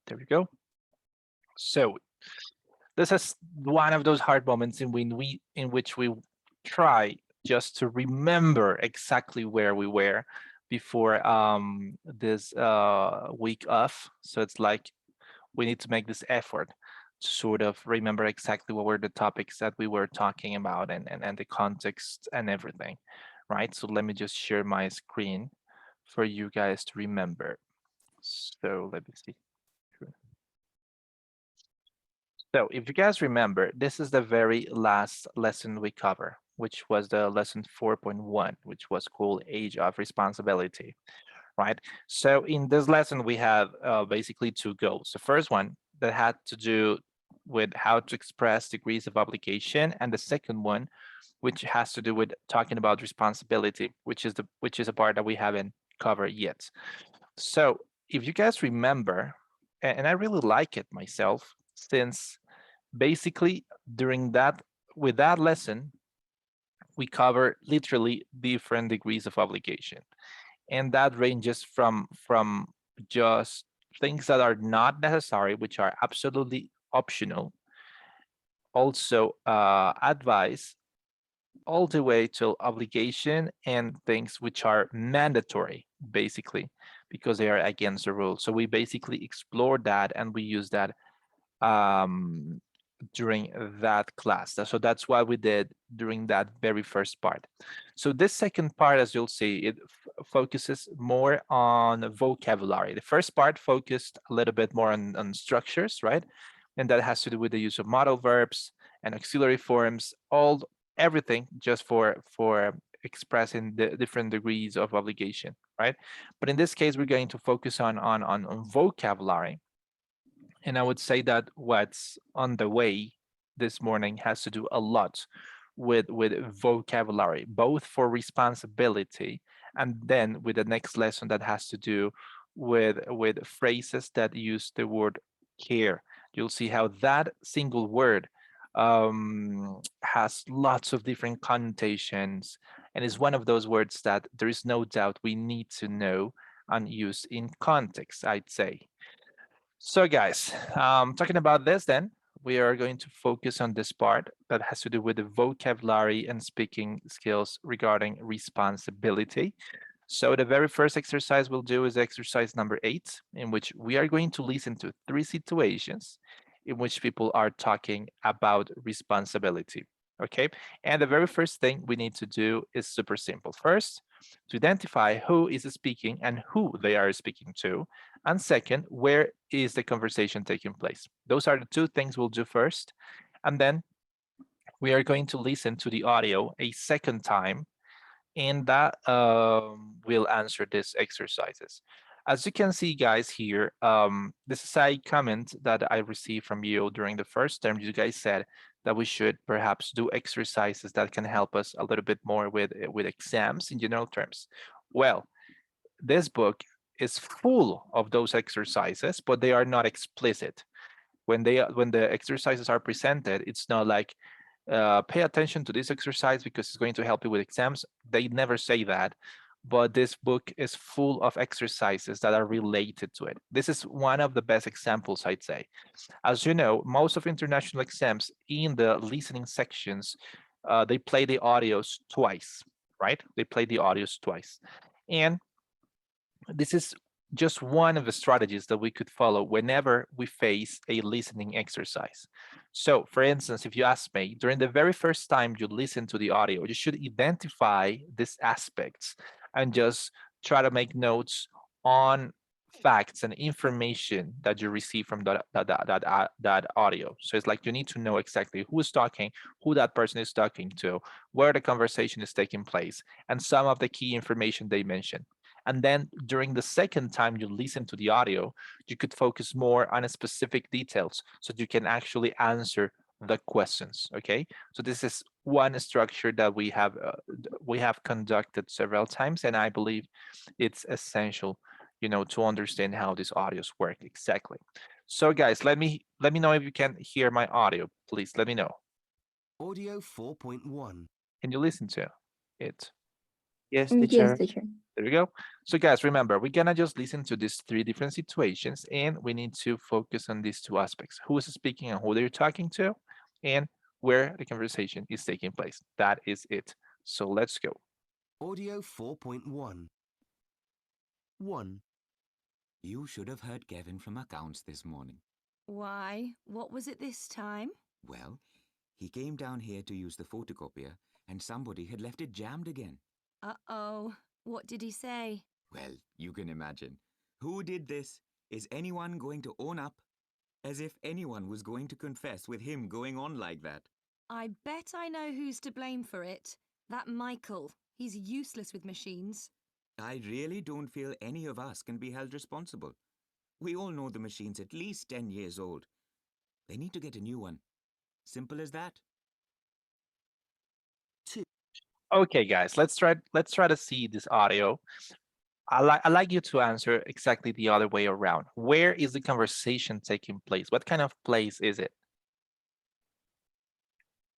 There we go. So this is one of those hard moments in which we try just to remember exactly where we were before this week off. So it's like we need to make this effort to sort of remember exactly what were the topics that we were talking about and the context and everything, right? So let me just share my screen for you guys to remember. So let me see. So if you guys remember, this is the very last lesson we cover, which was the lesson 4.1, which was called Age of Responsibility, right? So in this lesson, we have basically two goals. The first one that had to do with how to express degrees of obligation, and the second one, which has to do with talking about responsibility, which is a part that we haven't covered yet. So if you guys remember, and I really like it myself, since basically during that with that lesson we cover literally different degrees of obligation, and that ranges from just things that are not necessary, which are absolutely optional, also advice, all the way to obligation and things which are mandatory, basically because they are against the rules. So we basically explore that and we use that um, during that class. So that's what we did during that very first part. So this second part, as you'll see, it focuses more on vocabulary. The first part focused a little bit more on structures, right? And that has to do with the use of modal verbs and auxiliary forms, everything just for expressing the different degrees of obligation, right? But in this case, we're going to focus on vocabulary, and I would say that what's on the way this morning has to do a lot with vocabulary, both for responsibility and then with the next lesson that has to do with phrases that use the word care. You'll see how that single word has lots of different connotations and is one of those words that there is no doubt we need to know and use in context, I'd say. So guys, talking about this then, we are going to focus on this part that has to do with the vocabulary and speaking skills regarding responsibility. So the very first exercise we'll do is exercise number 8, in which we are going to listen to 3 situations in which people are talking about responsibility. Okay, and the very first thing we need to do is super simple. First, to identify who is speaking and who they are speaking to. And second, where is the conversation taking place? Those are the two things we'll do first. And then we are going to listen to the audio a second time, and that will answer these exercises. As you can see, guys, here, this is a comment that I received from you during the first term. You guys said that we should perhaps do exercises that can help us a little bit more with exams in general terms. Well, this book is full of those exercises, but they are not explicit. When the exercises are presented, it's not like pay attention to this exercise because it's going to help you with exams. They never say that, but this book is full of exercises that are related to it. This is one of the best examples, I'd say. As you know, most of international exams in the listening sections, they play the audios twice, right? They play the audios twice. And this is just one of the strategies that we could follow whenever we face a listening exercise. So for instance, if you ask me, during the very first time you listen to the audio, you should identify these aspects and just try to make notes on facts and information that you receive from that audio. So it's like you need to know exactly who is talking, who that person is talking to, where the conversation is taking place, and some of the key information they mention. And then during the second time you listen to the audio, you could focus more on specific details so you can actually answer the questions. Okay, so this is one structure that we have conducted several times, and I believe it's essential, to understand how these audios work exactly. So guys, let me know if you can hear my audio. Please let me know. Audio 4.1. Can you listen to it? Yes, Yes, teacher. teacher. There we go. So guys, remember, we're gonna just listen to these three different situations and we need to focus on these two aspects. Who is speaking and who they're talking to and where the conversation is taking place. That is it. So let's go. Audio 4.1. 1. You should have heard Kevin from accounts this morning. Why? What was it this time? Well, he came down here to use the photocopier and somebody had left it jammed again. Uh-oh. What did he say? Well, you can imagine. Who did this? Is anyone going to own up? As if anyone was going to confess with him going on like that. I bet I know who's to blame for it. That Michael. He's useless with machines. I really don't feel any of us can be held responsible. We all know the machine's at least 10 years old. They need to get a new one. Simple as that. 2. Okay, guys, let's try to see this audio. I like you to answer exactly the other way around. Where is the conversation taking place? What kind of place is it?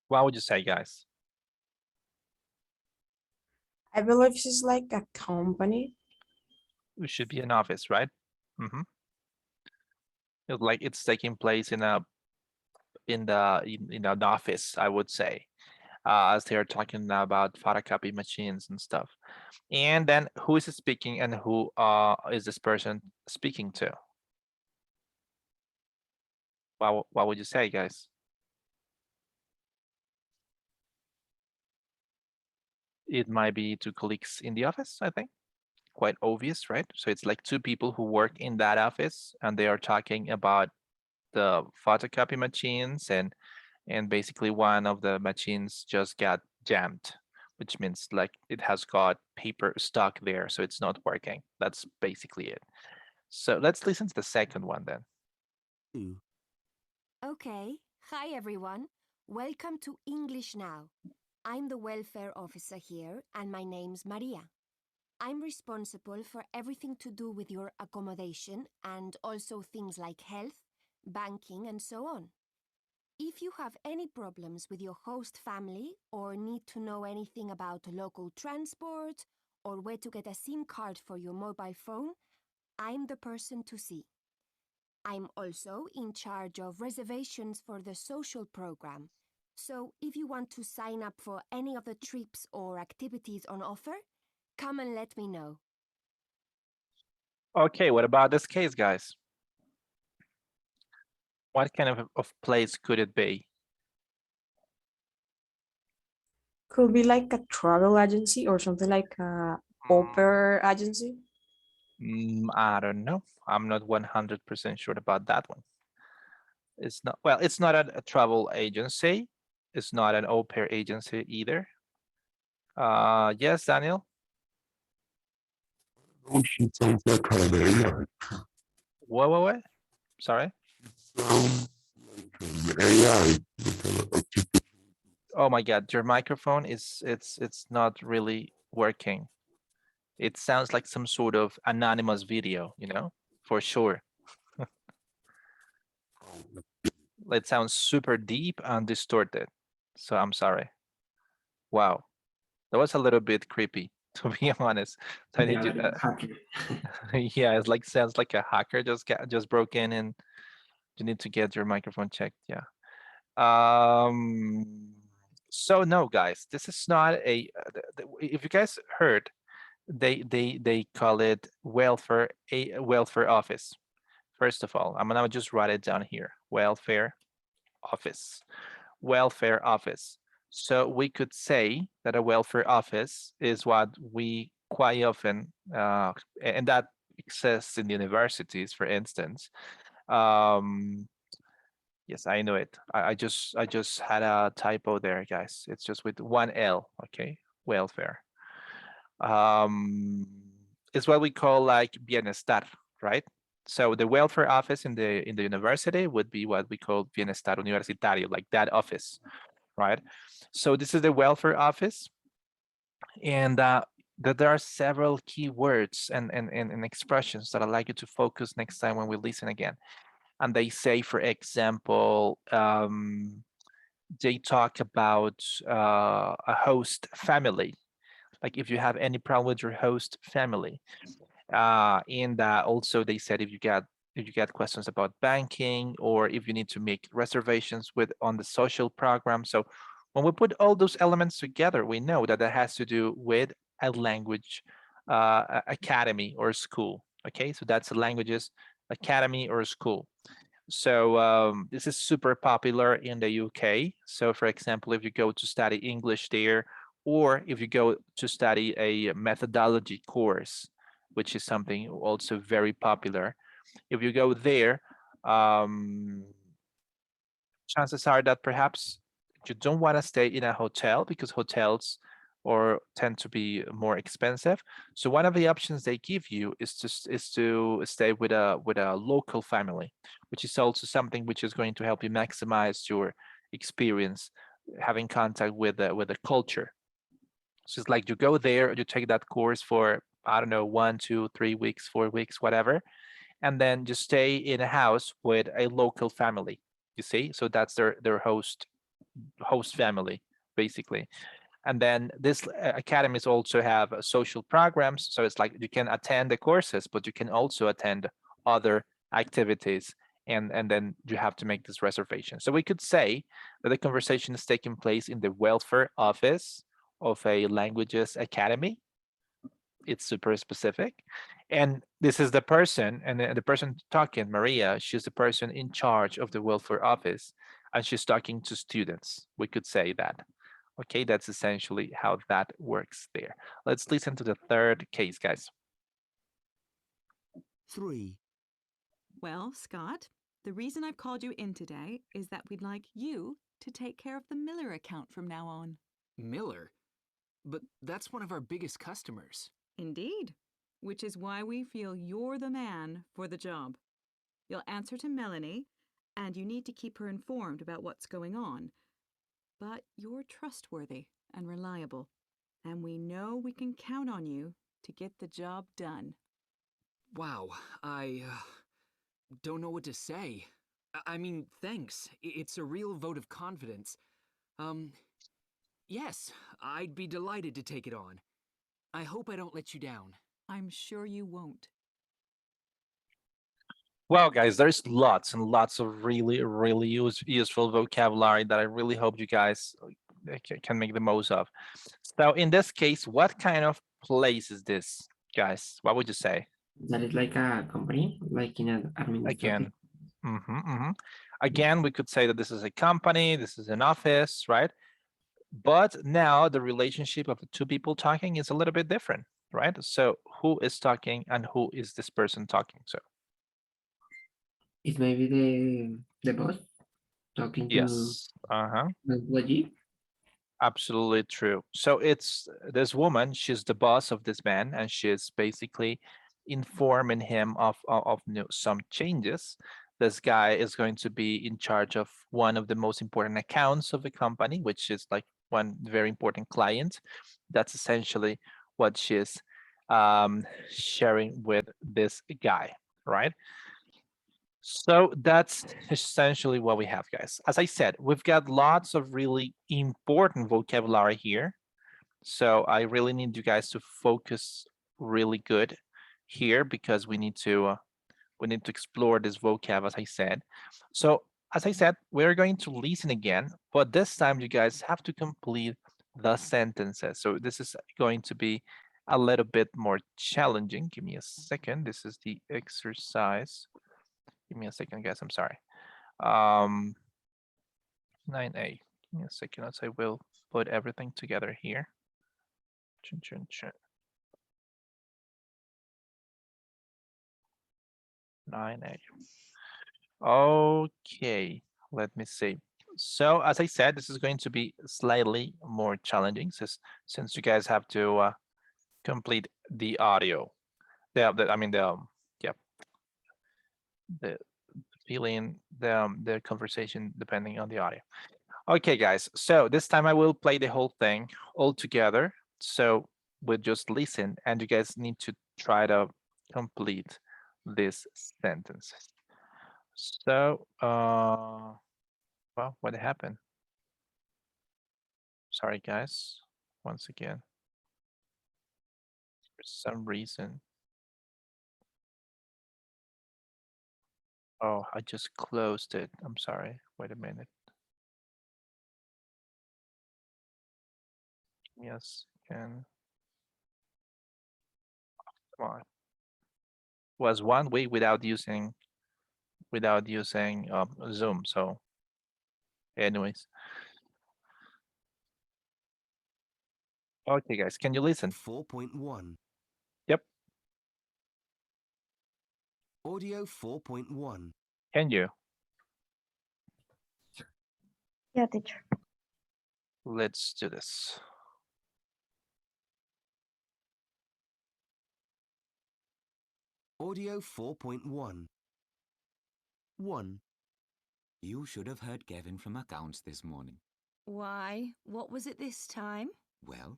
What would you say, guys? I believe she's like a company. It should be an office, right? Mm-hmm. Like it's taking place in a in an office, I would say, as they are talking about photocopy machines and stuff. And then who is speaking and who is this person speaking to? What would you say, guys? It might be two colleagues in the office, I think. Quite obvious, right? So it's like two people who work in that office and they are talking about the photocopy machines and basically one of the machines just got jammed, which means like it has got paper stuck there, so it's not working. That's basically it. So let's listen to the second one then. 2. Okay, hi everyone. Welcome to English Now. I'm the welfare officer here and my name's Maria. I'm responsible for everything to do with your accommodation and also things like health, banking and so on. If you have any problems with your host family or need to know anything about local transport or where to get a SIM card for your mobile phone, I'm the person to see. I'm also in charge of reservations for the social program. So if you want to sign up for any of the trips or activities on offer, come and let me know. Okay, what about this case, guys? What kind of place could it be? Could be like a travel agency or something like a opera agency. I don't know. I'm not 100% sure about that one. It's not, well, it's not a travel agency. It's not an au pair agency either. Yes, Daniel? Oh, she sounds like an AI. What? Sorry? Sounds like an AI. Oh my God, your microphone is it's not really working. It sounds like some sort of anonymous video, for sure. It sounds super deep and distorted. So I'm sorry. Wow, that was a little bit creepy, to be honest. So I Yeah, need you. like a hacker. Yeah, it's like sounds like a hacker just broke in, and you need to get your microphone checked. Yeah. So no, guys, this is not if you guys heard, they call it welfare office. First of all, I'm gonna just write it down here. Office. Welfare office. So we could say that a welfare office is what we quite often, and that exists in universities, for instance. Um, yes, I know it. I just had a typo there, guys. It's just with one L. Okay, welfare. Um, it's what we call like bienestar, right? So the welfare office in the university would be what we call bienestar universitario, like that office, right? So this is the welfare office, and that there are several key words and expressions that I'd like you to focus next time when we listen again. And they say, for example, they talk about a host family. like if you have any problem with your host family. And also they said if you get questions about banking, or if you need to make reservations with on the social program. So when we put all those elements together, we know that that has to do with a language academy or school. Okay, so that's a languages academy or school. So this is super popular in the UK. So for example, if you go to study English there, or if you go to study a methodology course, which is something also very popular, if you go there, um, chances are that perhaps you don't want to stay in a hotel because hotels or tend to be more expensive. So one of the options they give you is to stay with a local family, which is also something which is going to help you maximize your experience having contact with the culture. So it's like you go there, you take that course for, I don't know, 1, 2, 3 weeks, 4 weeks, whatever, and then just stay in a house with a local family. You see, so that's their host family basically. And then this academies also have social programs, so it's like you can attend the courses, but you can also attend other activities, and then you have to make this reservation. So we could say that the conversation is taking place in the welfare office of a languages academy. It's super specific, and this is the person, and the person talking, Maria, she's the person in charge of the welfare office, and she's talking to students. We could say that. Okay, that's essentially how that works there. Let's listen to the third case, guys. 3. Well, Scott, the reason I've called you in today is that we'd like you to take care of the Miller account from now on. Miller? But that's one of our biggest customers. Indeed, which is why we feel you're the man for the job. You'll answer to Melanie, and you need to keep her informed about what's going on. But you're trustworthy and reliable, and we know we can count on you to get the job done. Wow, I don't know what to say. I mean, thanks. It's a real vote of confidence. Yes, I'd be delighted to take it on. I hope I don't let you down. I'm sure you won't. Well, guys, there's lots and lots of really useful vocabulary that I really hope you guys can make the most of. So in this case, what kind of place is this, guys? What would you say? That is like a company, like in an administrative. Again, again, we could say that this is a company, this is an office, right? But now the relationship of the two people talking is a little bit different, right? So who is talking and who is this person talking? So It's maybe the boss talking to yes, the employee. absolutely true. So it's this woman, she's the boss of this man, and she's basically informing him of some changes. This guy is going to be in charge of one of the most important accounts of the company, which is like one very important client. That's essentially what she's sharing with this guy, right? So that's essentially what we have, guys. As I said, we've got lots of really important vocabulary here. So I really need you guys to focus really good here, because we need to explore this vocab, as I said. So as I said, we're going to listen again, but this time you guys have to complete the sentences. So this is going to be a little bit more challenging. Give me a second. This is the exercise. Give me a second, guys. I'm sorry. 9A. Give me a second as I will put everything together here. 9A. Okay, let me see. So as I said, this is going to be slightly more challenging since you guys have to complete the audio. I mean yeah, the feeling, the conversation depending on the audio. Okay, guys. So this time I will play the whole thing all together. So we'll just listen, and you guys need to try to complete these sentences. So, well, what happened? Sorry, guys. Once again. some reason. Oh, I just closed it. I'm sorry. Wait a minute. Yes, can. Come on. Was 1 week without using Zoom. So, anyways. Okay, guys, can you listen? 4.1. Yep. Audio 4.1. Can you? Yeah, teacher. Let's do this. Audio 4.1. 1. You should have heard Kevin from accounts this morning. Why? What was it this time? Well,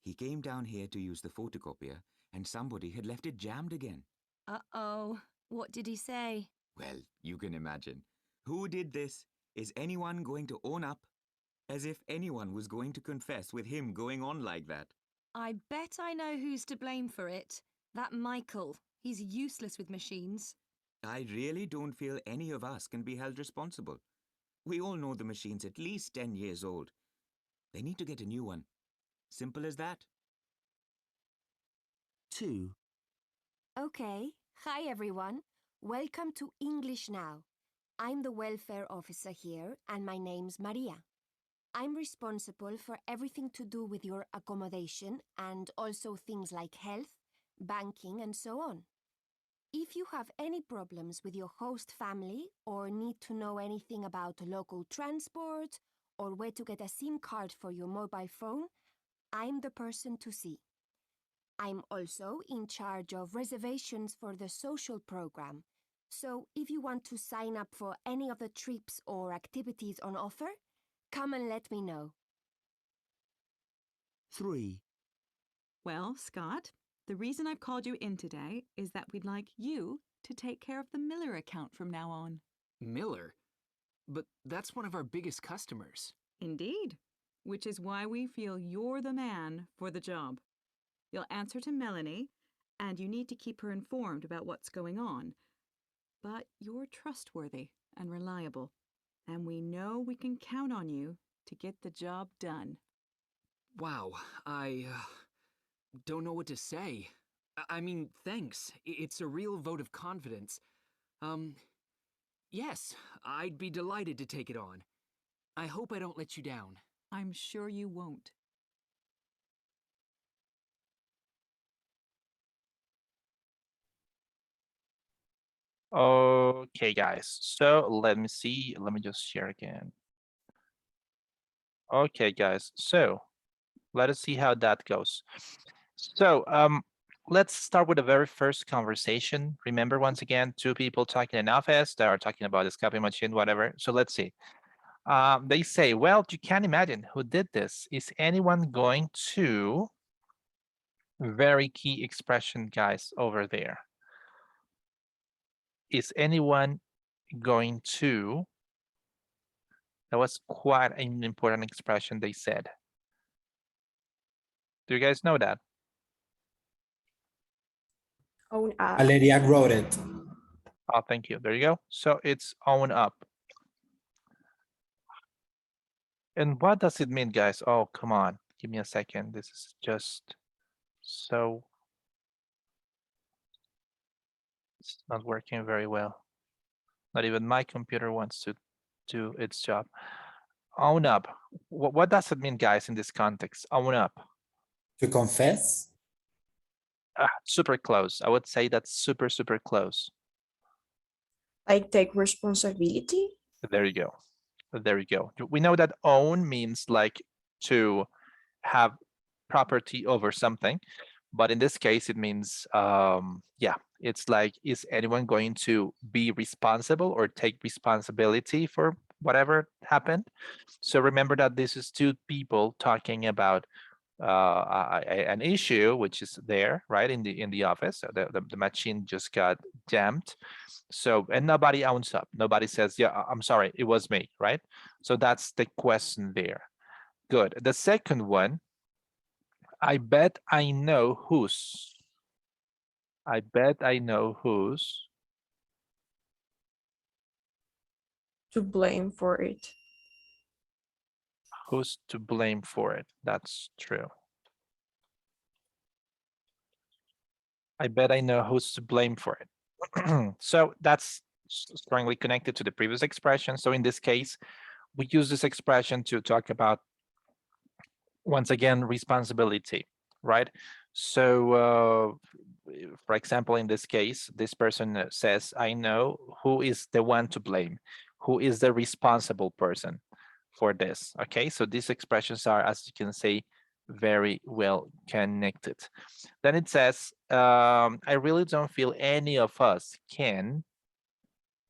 he came down here to use the photocopier and somebody had left it jammed again. Uh-oh. What did he say? Well, you can imagine. Who did this? Is anyone going to own up? As if anyone was going to confess with him going on like that. I bet I know who's to blame for it. That Michael. He's useless with machines. I really don't feel any of us can be held responsible. We all know the machine's at least 10 years old. They need to get a new one. Simple as that. 2. Okay. Hi, everyone. Welcome to English Now. I'm the welfare officer here, and my name's Maria. I'm responsible for everything to do with your accommodation and also things like health, banking, and so on. If you have any problems with your host family or need to know anything about local transport or where to get a SIM card for your mobile phone, I'm the person to see. I'm also in charge of reservations for the social program. So if you want to sign up for any of the trips or activities on offer, come and let me know. 3. Well, Scott, the reason I've called you in today is that we'd like you to take care of the Miller account from now on. Miller? But that's one of our biggest customers. Indeed, which is why we feel you're the man for the job. You'll answer to Melanie, and you need to keep her informed about what's going on. But you're trustworthy and reliable, and we know we can count on you to get the job done. Wow, I don't know what to say. I mean, thanks. It's a real vote of confidence. Yes, I'd be delighted to take it on. I hope I don't let you down. I'm sure you won't. Okay, guys. So let me see. Let me just share again. Okay, guys. So let us see how that goes. So let's start with the very first conversation. Remember, once again, two people talking in office that are talking about this copy machine, whatever. So let's see. They say, well, you can't imagine who did this. Is anyone going to, very key expression, guys, over there. Is anyone going to, that was quite an important expression they said. Do you guys know that? Own up. Valeria wrote it. Oh, thank you. There you go. So it's own up. And what does it mean, guys? Oh, come on. Give me a second. This is just so, it's not working very well. Not even my computer wants to do its job. Own up. What does it mean, guys, in this context? Own up. To confess? Super close. I would say that's super, super close. Like take responsibility. There you go. There you go. We know that own means like to have property over something, but in this case it means yeah, it's like, is anyone going to be responsible or take responsibility for whatever happened? So remember that this is two people talking about an issue which is there, right, in the office. So the machine just got jammed. So, and nobody owns up. Nobody says, yeah, I'm sorry, it was me, right? So that's the question there. Good. The second one, I bet I know whose. I bet I know who's To blame for it. to blame for it. That's true. I bet I know who's to blame for it. So that's strongly connected to the previous expression. So in this case, we use this expression to talk about, once again, responsibility, right? So, for example, in this case, this person says, I know who is the one to blame, who is the responsible person for this. Okay, so these expressions are, as you can see, very well connected. Then it says, I really don't feel any of us can,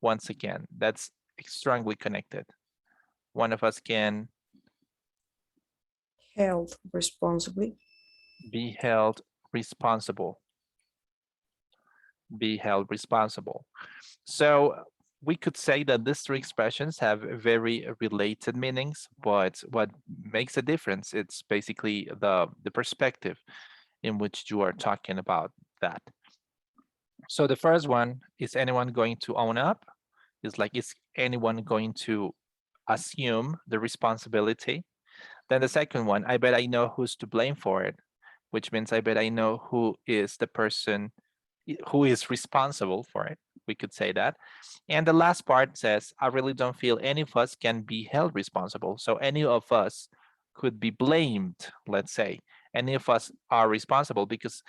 once again, that's strongly connected. One of us can Held responsibly. be held responsible. Be held responsible. So we could say that these three expressions have very related meanings, but what makes a difference, it's basically the perspective in which you are talking about that. So the first one, is anyone going to own up? Is like, is anyone going to assume the responsibility? Then the second one, I bet I know who's to blame for it, which means I bet I know who is the person who is responsible for it. We could say that. And the last part says, I really don't feel any of us can be held responsible. So any of us could be blamed, let's say. Any of us are responsible, because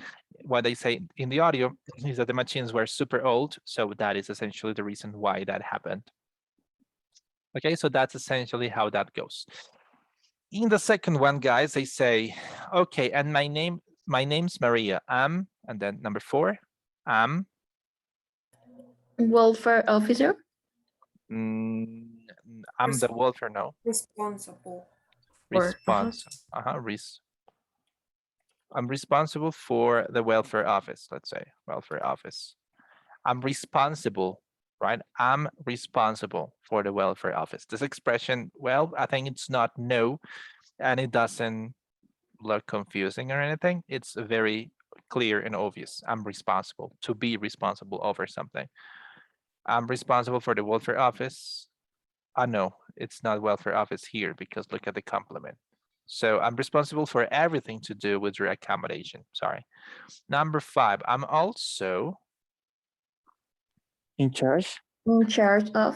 what they say in the audio is that the machines were super old. So that is essentially the reason why that happened. Okay, so that's essentially how that goes. In the second one, guys, they say, okay, and my name's Maria. I'm, and then number 4, I'm Welfare officer. mm, I'm the welfare, no. Responsible. Responsible. I'm responsible for the welfare office, let's say, welfare office. I'm responsible, right? I'm responsible for the welfare office. This expression, well, I think it's not no, and it doesn't look confusing or anything. It's very clear and obvious. I'm responsible, to be responsible over something. I'm responsible for the welfare office. No, it's not welfare office here, because look at the complement. So I'm responsible for everything to do with your accommodation. Sorry. Number 5, I'm also In charge. In charge of.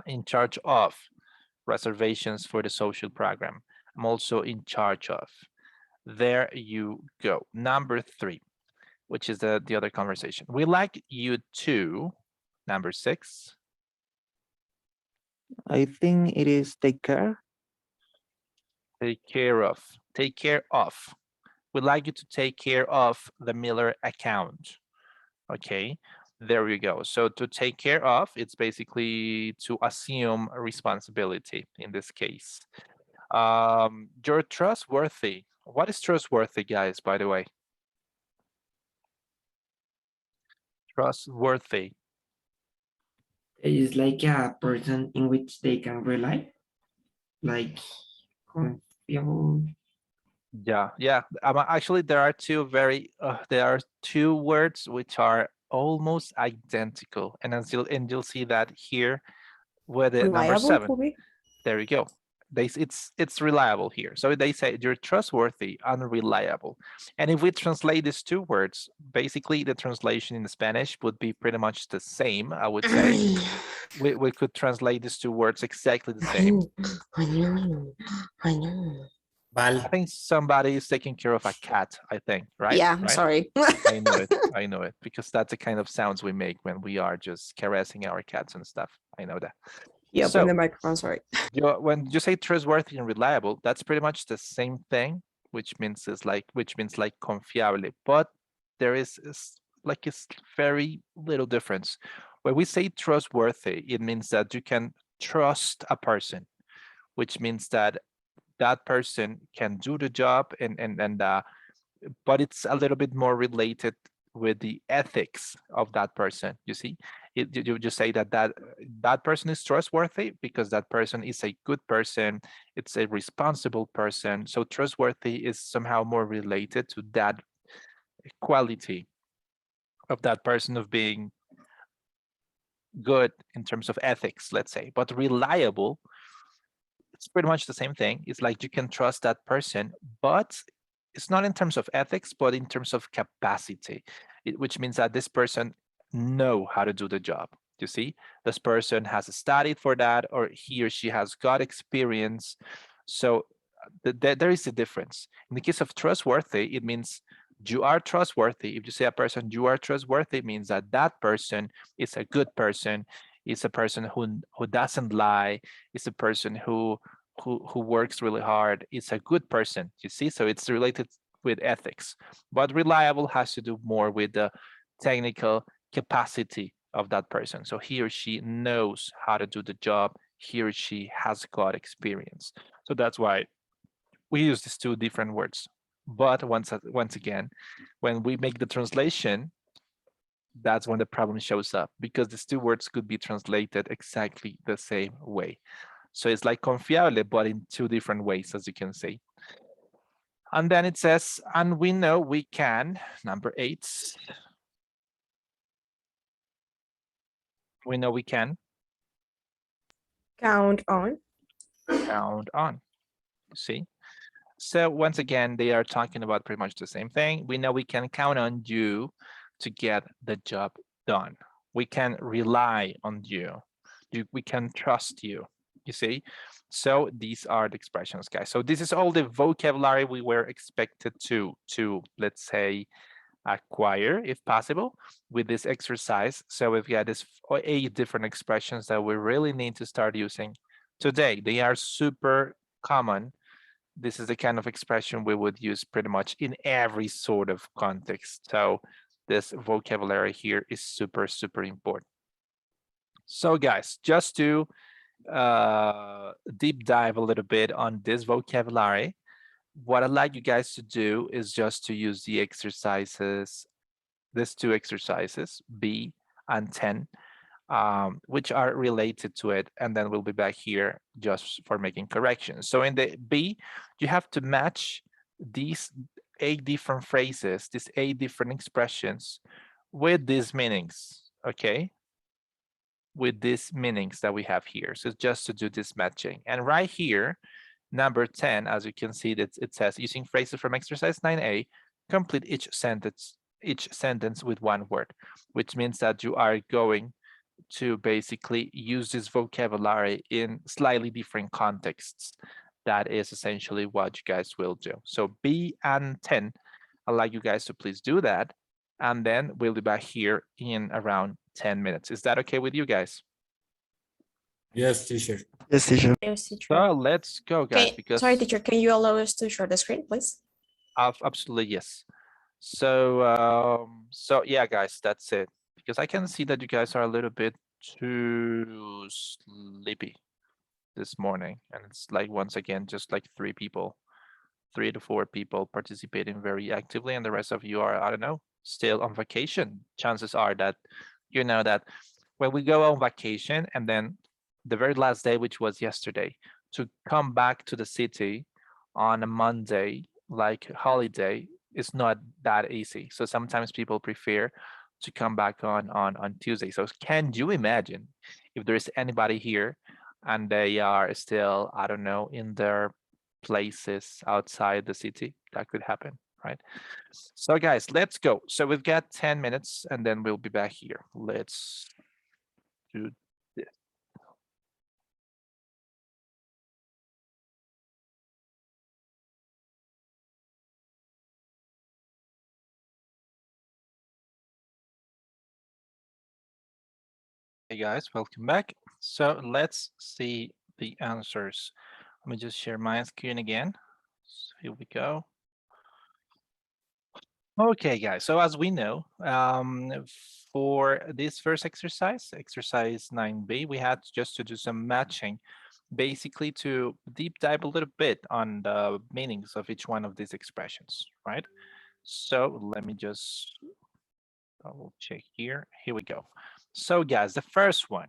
in charge of reservations for the social program. I'm also in charge of. There you go. Number 3, which is the other conversation. We like you to, number 6. I think it is take care. Take care of. Take care of. We'd like you to take care of the Miller account. Okay, there we go. So to take care of, it's basically to assume a responsibility in this case. You're trustworthy. What is trustworthy, guys, by the way? Trustworthy. It's like a person in which they can rely, like confiable. Yeah. Actually, there are two words which are almost identical, and you'll see that here with the number Reliable 7. could be. There you go. It's reliable here. So they say you're trustworthy, unreliable. And if we translate these two words, basically the translation in Spanish would be pretty much the same, I would say. We could translate these two words exactly the same. I know. I think somebody is taking care of a cat, I think, right? Yeah, I'm Right? sorry. I know it. I know it, because that's the kind of sounds we make when we are just caressing our cats and stuff. I know that. Yeah, So, open the microphone, sorry. when you say trustworthy and reliable, that's pretty much the same thing, which means like confiable, but there is like a very little difference. When we say trustworthy, it means that you can trust a person, which means that that person can do the job, and but it's a little bit more related with the ethics of that person. You see, you just say that person is trustworthy because that person is a good person, it's a responsible person. So trustworthy is somehow more related to that quality of that person of being good in terms of ethics, let's say. But reliable, it's pretty much the same thing. It's like you can trust that person, but it's not in terms of ethics, but in terms of capacity, which means that this person know how to do the job. You see, this person has studied for that, or he or she has got experience. So there is a difference. In the case of trustworthy, it means you are trustworthy. If you say a person you are trustworthy, it means that that person is a good person. It's a person who doesn't lie. It's a person who works really hard. It's a good person. You see, so it's related with ethics. But reliable has to do more with the technical capacity of that person. So he or she knows how to do the job. He or she has got experience. So that's why we use these two different words. But once again, when we make the translation, that's when the problem shows up, because these two words could be translated exactly the same way. So it's like confiable, but in two different ways, as you can see. And then it says, and we know we can, number 8. We know we can Count on. count on. See? So once again, they are talking about pretty much the same thing. We know we can count on you to get the job done. We can rely on you. We can trust you. You see? So these are the expressions, guys. So this is all the vocabulary we were expected to let's say, acquire, if possible, with this exercise. So we've got this 8 different expressions that we really need to start using today. They are super common. This is the kind of expression we would use pretty much in every sort of context. So this vocabulary here is super, super important. So guys, just to deep dive a little bit on this vocabulary, what I'd like you guys to do is just to use the exercises, these 2 exercises, B and 10, which are related to it. And then we'll be back here just for making corrections. So in the B, you have to match these 8 different phrases, these 8 different expressions with these meanings, okay? With these meanings that we have here. So just to do this matching. And right here, number 10, as you can see, that it says using phrases from exercise 9A, complete each sentence with one word, which means that you are going to basically use this vocabulary in slightly different contexts. That is essentially what you guys will do. So B and 10, I'd like you guys to please do that. And then we'll be back here in around 10 minutes. Is that okay with you guys? Yes, teacher. Yes, teacher. Yes, teacher. So let's go, guys. Okay, Because sorry, teacher, can you allow us to share the screen, please? absolutely yes. So so yeah, guys, that's it. Because I can see that you guys are a little bit too sleepy this morning, and it's like, once again, just like 3 to 4 people participating very actively, and the rest of you are, I don't know, still on vacation. Chances are that you know that when we go on vacation and then the very last day, which was yesterday, to come back to the city on a Monday, like holiday, is not that easy. So sometimes people prefer to come back on Tuesday. So can you imagine if there is anybody here and they are still, I don't know, in their places outside the city? That could happen, right? So guys, let's go. So we've got 10 minutes and then we'll be back here. Let's do this. Hey guys, welcome back. So let's see the answers. Let me just share my screen again. So here we go. Okay, guys. So as we know, for this first exercise, exercise 9B, we had just to do some matching, basically to deep dive a little bit on the meanings of each one of these expressions, right? So let me just double check here. Here we go. So guys, the first one,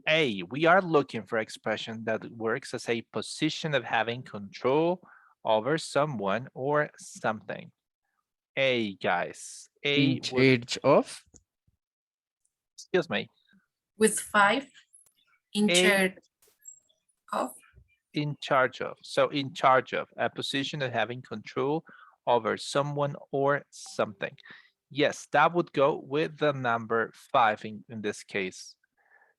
A, we are looking for expression that works as a position of having control over someone or something. A, guys. A In would, charge of? excuse me. With 5, in A, charge of. in charge of. So in charge of, a position of having control over someone or something. Yes, that would go with the number 5 in this case.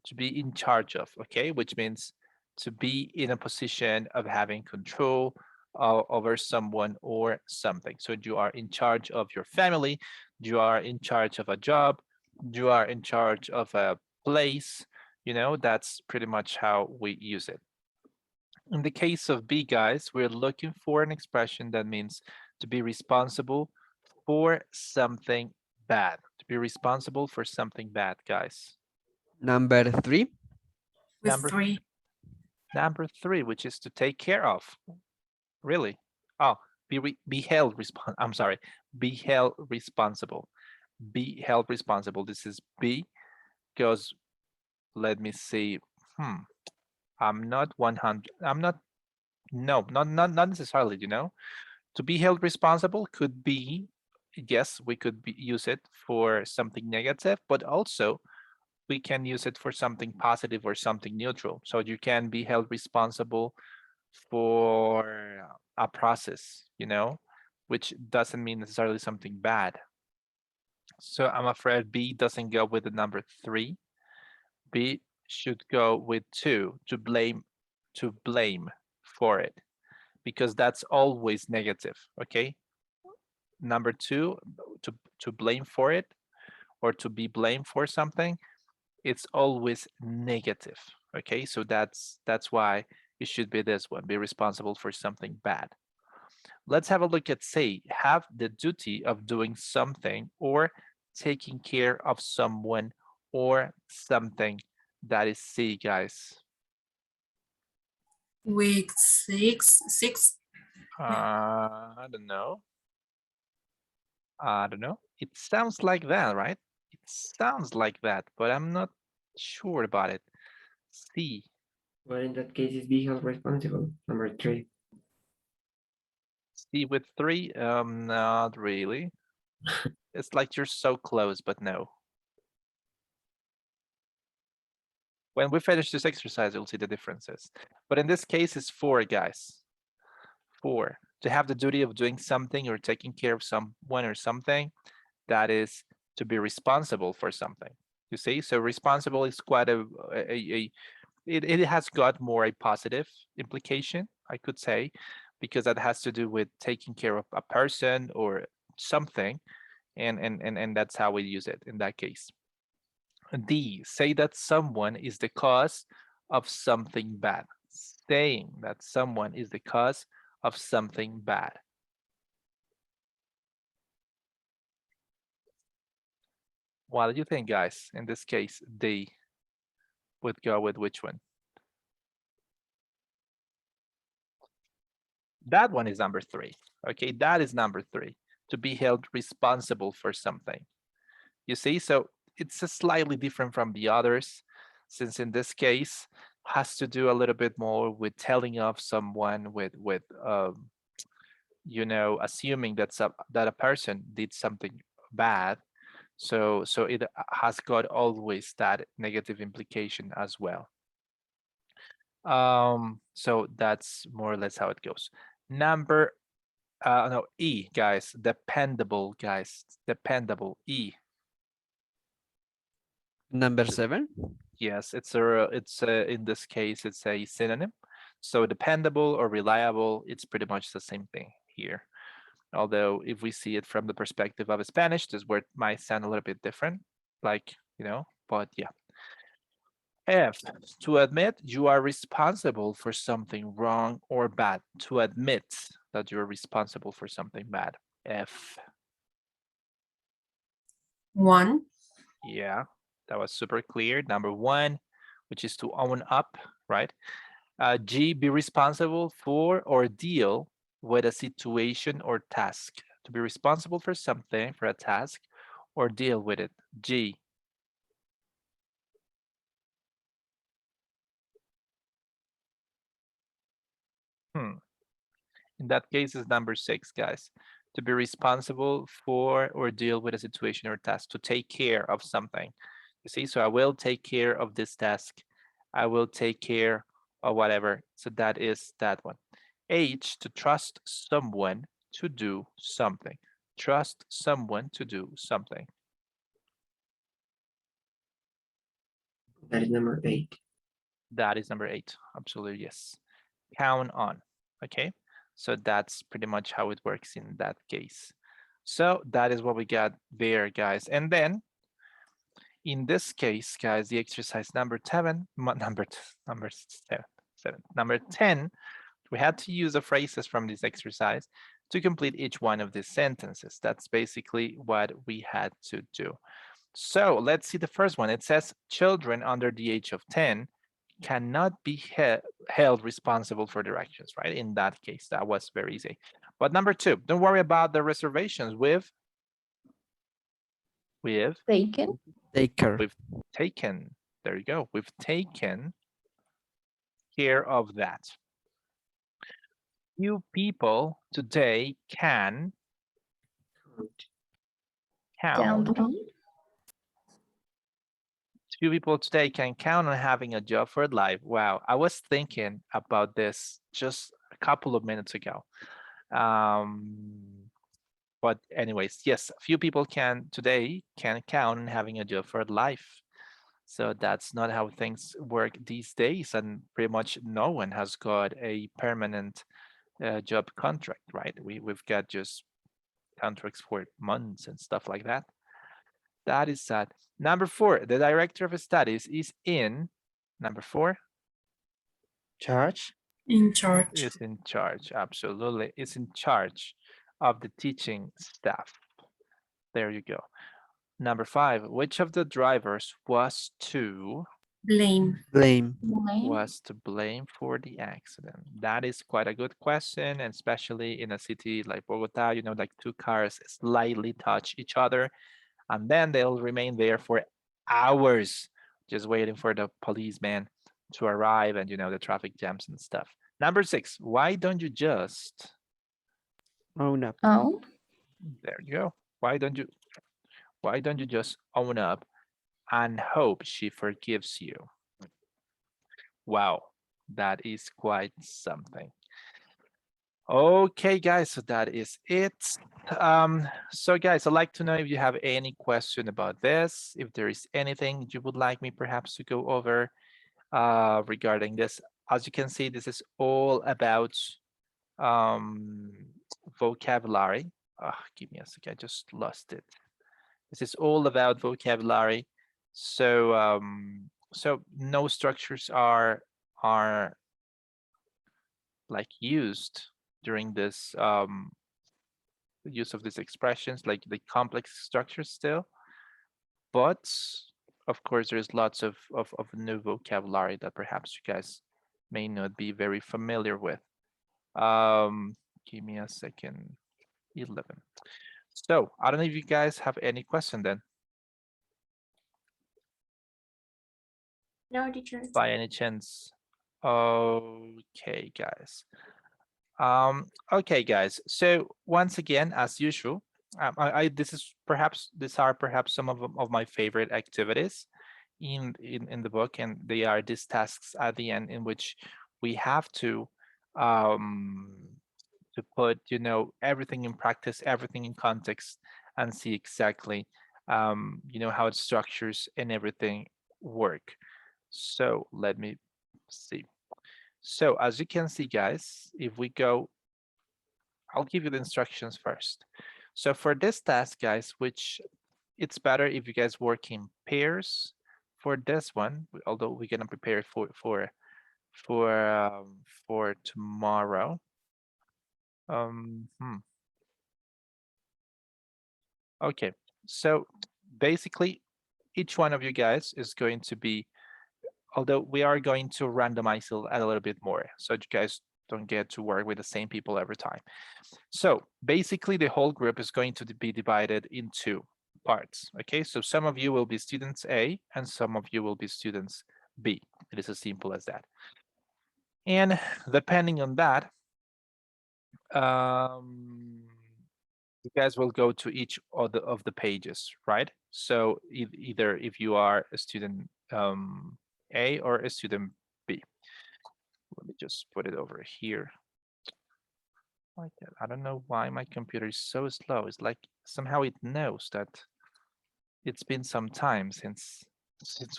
To be in charge of, okay, which means to be in a position of having control over someone or something. So you are in charge of your family, you are in charge of a job, you are in charge of a place, you know, that's pretty much how we use it. In the case of B, guys, we're looking for an expression that means to be responsible for something bad. To be responsible for something bad, guys. Number 3. With Number 3. Number 3, which is to take care of. Really? Oh, be held I'm sorry. Be held responsible. Be held responsible. This is B because let me see. I'm not 100. I'm not. No, not necessarily. You know, to be held responsible could be, yes, we could use it for something negative, but also we can use it for something positive or something neutral. So you can be held responsible for a process, you know, which doesn't mean necessarily something bad. So I'm afraid B doesn't go with the number 3. B should go with 2, to blame for it, because that's always negative, okay? Number 2, to blame for it or to be blamed for something, it's always negative, okay? So that's why it should be this one, be responsible for something bad. Let's have a look at C, have the duty of doing something or taking care of someone or something. That is C, guys. With 6. I don't know. I don't know. It sounds like that, right? It sounds like that, but I'm not sure about it. C. Well, in that case, it's be held responsible. Number 3. C with 3? Not really. It's like you're so close, but no. When we finish this exercise, you'll see the differences. But in this case, it's 4, guys. 4. To have the duty of doing something or taking care of someone or something, that is to be responsible for something. You see, so responsible is quite it has got more a positive implication, I could say, because that has to do with taking care of a person or something, and that's how we use it in that case. D, say that someone is the cause of something bad. Saying that someone is the cause of something bad. What do you think, guys? In this case, D would go with which one? That one is number 3. Okay, that is number 3. To be held responsible for something. You see, so it's a slightly different from the others, since in this case has to do a little bit more with telling of someone, with you know, assuming that a person did something bad. So it has got always that negative implication as well. So that's more or less how it goes. Number no, E, guys, dependable, guys, dependable. E. Number 7. Yes, it's in this case, it's a synonym. So dependable or reliable, it's pretty much the same thing here. Although if we see it from the perspective of Spanish, this word might sound a little bit different, like, you know, but yeah. F, to admit you are responsible for something wrong or bad. To admit that you're responsible for something bad. F. 1. Yeah, that was super clear. Number 1, which is to own up, right? G, be responsible for or deal with a situation or task. To be responsible for something, for a task, or deal with it. G. In that case, it's number 6, guys. to be responsible for or deal with a situation or task, to take care of something. You see, so I will take care of this task. I will take care of whatever. So that is that one. H, to trust someone to do something. Trust someone to do something. That is number 8. That is number 8. Absolutely, yes. Count on. Okay, so that's pretty much how it works in that case. So that is what we got there, guys. And then in this case, guys, the exercise number 10, number 10, we had to use the phrases from this exercise to complete each one of these sentences. That's basically what we had to do. So let's see the first one. It says children under the age of 10 cannot be held responsible for their actions, right? In that case, that was very easy. But number 2, don't worry about the reservations. We've Taken. We've taken, there you go. We've taken care of that. Few people today can count. Few people today can count on having a job for life. Wow, I was thinking about this just a couple of minutes ago. But anyways, yes, few people today can count on having a job for life. So that's not how things work these days, and pretty much no one has got a permanent job contract, right? We've got just contracts for months and stuff like that. That is sad. Number 4, the director of studies is in, number 4, Charge. In charge. is in charge, absolutely, is in charge of the teaching staff. There you go. Number 5, which of the drivers was to Blame. was to blame for the accident? That is quite a good question, and especially in a city like Bogota, you know, like 2 cars slightly touch each other, and then they'll remain there for hours just waiting for the policeman to arrive, and you know, the traffic jams and stuff. Number 6, why don't you just Own up. there you go. Why don't you just own up and hope she forgives you? Wow, that is quite something. Okay, guys, so that is it. So guys, I'd like to know if you have any question about this, if there is anything you would like me perhaps to go over regarding this. As you can see, this is all about vocabulary. Give me a second, I just lost it. This is all about vocabulary. So so no structures are like used during this use of these expressions, like the complex structures still. But of course, there's lots of new vocabulary that perhaps you guys may not be very familiar with. Give me a second. 11. So I don't know if you guys have any question then. No, teacher. By any chance? Okay, guys. Okay, guys. So once again, as usual, these are perhaps some of my favorite activities in the book, and they are these tasks at the end in which we have to put, you know, everything in practice, everything in context, and see exactly you know, how it structures and everything work. So let me see. So as you can see, guys, if we go, I'll give you the instructions first. So for this task, guys, which it's better if you guys work in pairs for this one, although we're gonna prepare it for tomorrow. Okay, so basically each one of you guys is going to be, although we are going to randomize it a little bit more, so you guys don't get to work with the same people every time. So basically the whole group is going to be divided into parts. Okay, so some of you will be students A and some of you will be students B. It is as simple as that. And depending on that, you guys will go to each of the pages, right? So either if you are a student A or a student B. Let me just put it over here. Like that. I don't know why my computer is so slow. It's like somehow it knows that it's been some time since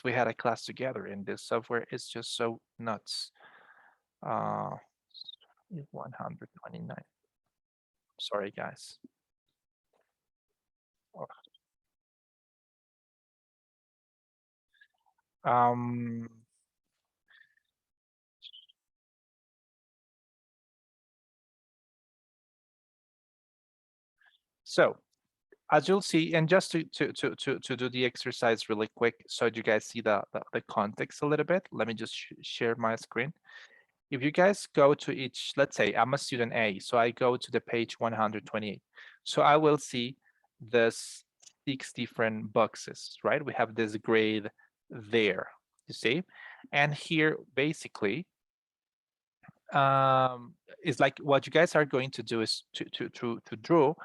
we had a class together, and this software is just so nuts. 129. Sorry, guys. Um, so as you'll see, and just to do the exercise really quick, so you guys see the context a little bit, let me just share my screen. If you guys go to each, let's say I'm a student A, so I go to the page 128. So I will see this 6 different boxes, right? We have this grade there, you see? And here, basically, is like what you guys are going to do is to draw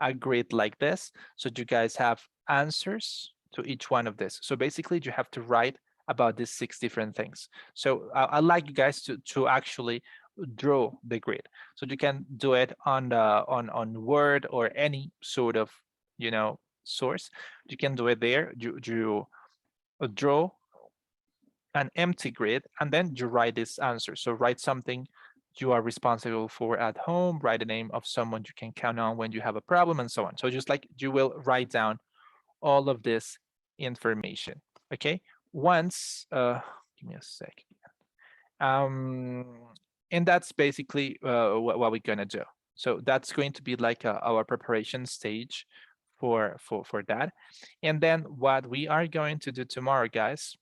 a grid like this. So you guys have answers to each one of this. So basically, you have to write about these 6 different things. So I'd like you guys to actually draw the grid. So you can do it on Word or any sort of source. You can do it there. You draw an empty grid, and then you write this answer. So write something you are responsible for at home, write the name of someone you can count on when you have a problem, and so on. So just like you will write down all of this information. Okay, once give me a sec. And that's basically what we're gonna do. So that's going to be like our preparation stage for that. And then what we are going to do tomorrow, guys,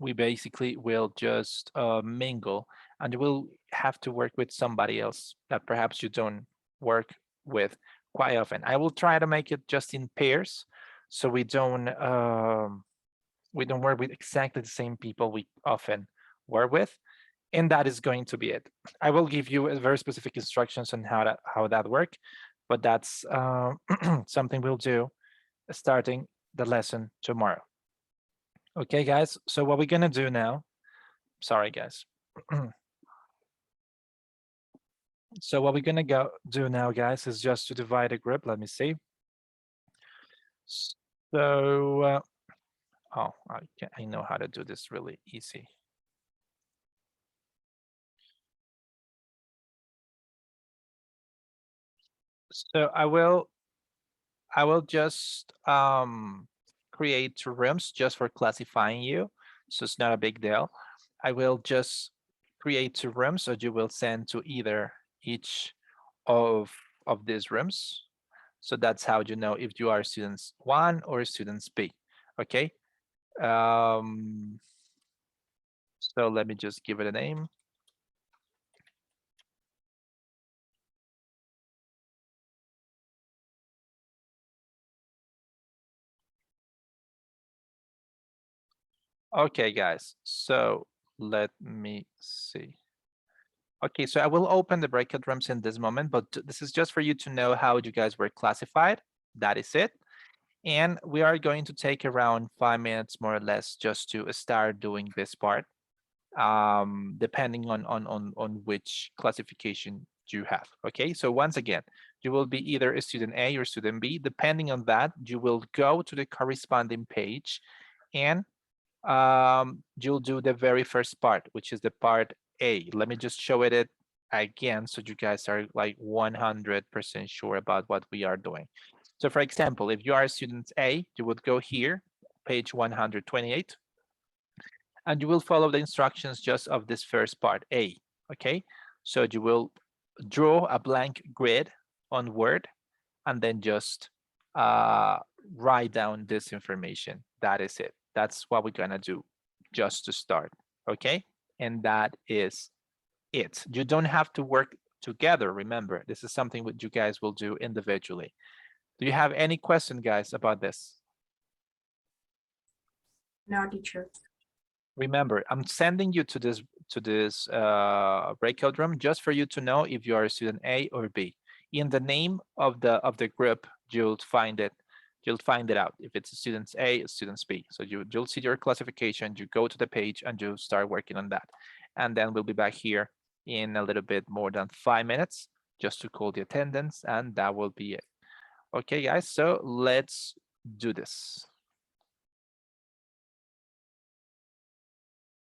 we basically will just mingle, and you will have to work with somebody else that perhaps you don't work with quite often. I will try to make it just in pairs, so we don't work with exactly the same people we often work with, and that is going to be it. I will give you very specific instructions on how that work, but that's something we'll do starting the lesson tomorrow. Okay, guys, so what we're gonna do now, sorry, guys. So what we're gonna do now, guys, is just to divide a group. Let me see. So, oh, I know how to do this really easy. So I will just create 2 rooms just for classifying you. So it's not a big deal. I will just create 2 rooms, so you will send to either each of these rooms. So that's how you know if you are students 1 or students B. Okay. So let me just give it a name. Okay, guys, so let me see. Okay, so I will open the breakout rooms in this moment, but this is just for you to know how you guys were classified. That is it. And we are going to take around 5 minutes, more or less, just to start doing this part, depending on which classification you have. Okay, so once again, you will be either a student A or student B. Depending on that, you will go to the corresponding page, and you'll do the very first part, which is the part A. Let me just show it again so you guys are like 100% sure about what we are doing. So for example, if you are student A, you would go here, page 128, and you will follow the instructions just of this first part, A, okay? So you will draw a blank grid on Word, and then just write down this information. That is it. That's what we're gonna do just to start, okay? And that is it. You don't have to work together, remember. This is something that you guys will do individually. Do you have any question, guys, about this? No, teacher. Remember, I'm sending you to this breakout room just for you to know if you are a student A or B. In the name of the group, you'll find it. You'll find it out if it's students A, students B. So you'll see your classification. You go to the page and you start working on that. And then we'll be back here in a little bit more than 5 minutes just to call the attendance, and that will be it. Okay, guys. So let's do this.